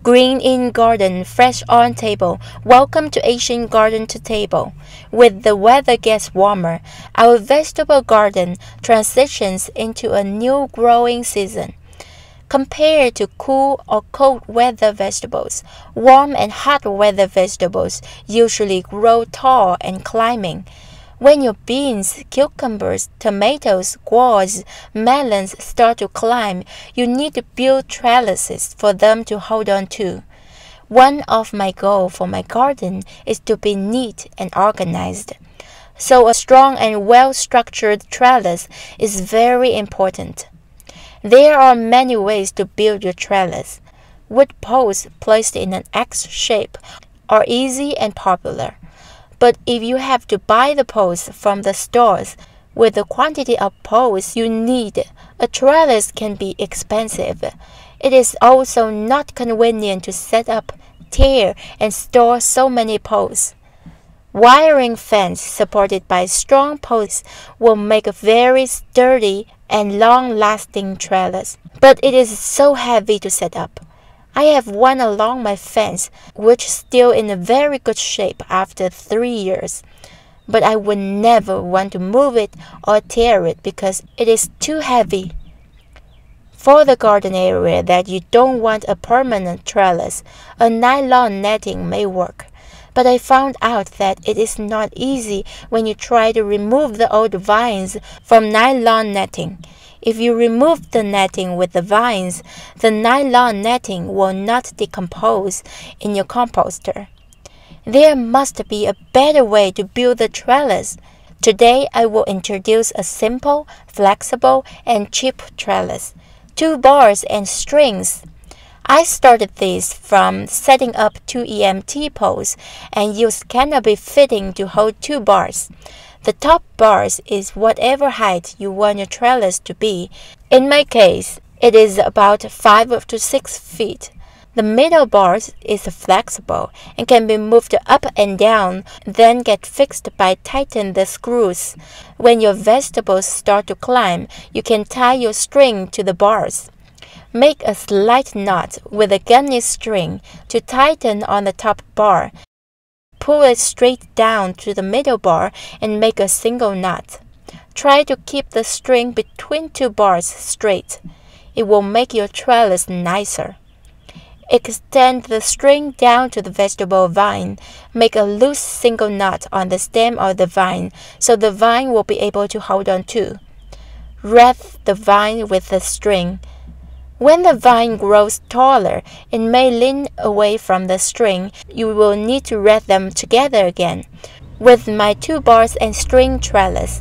Green in garden, fresh on table. Welcome to Asian Garden to Table. With the weather gets warmer, our vegetable garden transitions into a new growing season. Compared to cool or cold weather vegetables, warm and hot weather vegetables usually grow tall and climbing. When your beans, cucumbers, tomatoes, gourds, melons start to climb, you need to build trellises for them to hold on to. One of my goals for my garden is to be neat and organized. So a strong and well-structured trellis is very important. There are many ways to build your trellis. Wood posts placed in an X shape are easy and popular. But if you have to buy the posts from the stores, with the quantity of posts you need, a trellis can be expensive. It is also not convenient to set up, tear, and store so many posts. Wiring fence supported by strong posts will make a very sturdy and long-lasting trellis, but it is so heavy to set up. I have one along my fence, which is still in a very good shape after 3 years. But I would never want to move it or tear it because it is too heavy. For the garden area that you don't want a permanent trellis, a nylon netting may work. But I found out that it is not easy when you try to remove the old vines from nylon netting. If you remove the netting with the vines, the nylon netting will not decompose in your composter. There must be a better way to build the trellis. Today I will introduce a simple, flexible, and cheap trellis. 2 bars and strings. I started this from setting up 2 EMT poles and used canopy fitting to hold 2 bars. The top bars is whatever height you want your trellis to be. In my case, it is about 5 to 6 feet. The middle bars is flexible and can be moved up and down, then get fixed by tightening the screws. When your vegetables start to climb, you can tie your string to the bars. Make a slight knot with a gunny string to tighten on the top bar. Pull it straight down to the middle bar and make a single knot. Try to keep the string between 2 bars straight. It will make your trellis nicer. Extend the string down to the vegetable vine. Make a loose single knot on the stem of the vine so the vine will be able to hold on to. Wreath the vine with the string. When the vine grows taller and may lean away from the string, you will need to wreath them together again. With my 2 bars and string trellis,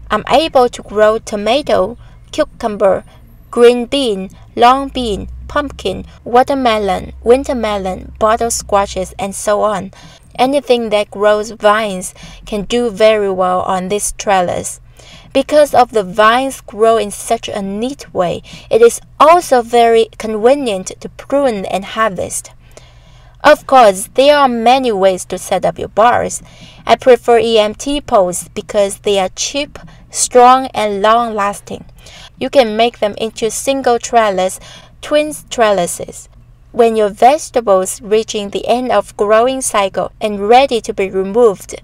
I'm able to grow tomato, cucumber, green bean, long bean, pumpkin, watermelon, wintermelon, bottle squashes, and so on. Anything that grows vines can do very well on this trellis. Because of the vines grow in such a neat way, it is also very convenient to prune and harvest. Of course, there are many ways to set up your bars. I prefer EMT poles because they are cheap, strong, and long-lasting. You can make them into single trellis, twin trellises. When your vegetables reaching the end of growing cycle and ready to be removed,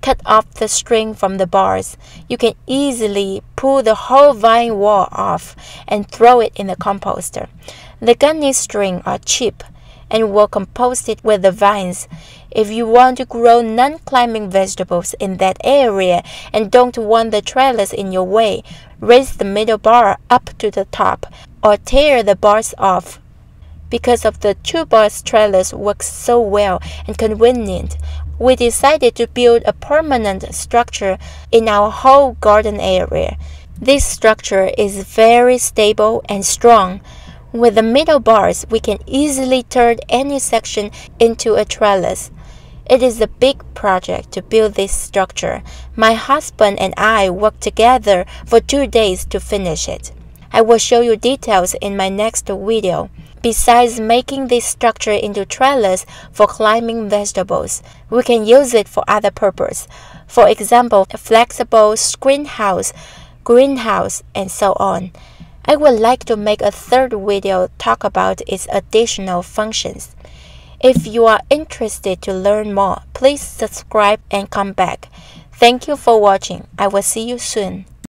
cut off the string from the bars. You can easily pull the whole vine wall off and throw it in the composter. The gunny string are cheap and will compost it with the vines. If you want to grow non-climbing vegetables in that area and don't want the trellis in your way, raise the middle bar up to the top or tear the bars off. Because of the 2 bars trellis works so well and convenient, we decided to build a permanent structure in our whole garden area. This structure is very stable and strong. With the middle bars, we can easily turn any section into a trellis. It is a big project to build this structure. My husband and I worked together for 2 days to finish it. I will show you details in my next video. Besides making this structure into trellis for climbing vegetables, we can use it for other purposes. For example, a flexible screenhouse, greenhouse, and so on. I would like to make a third video talk about its additional functions. If you are interested to learn more, please subscribe and come back. Thank you for watching. I will see you soon.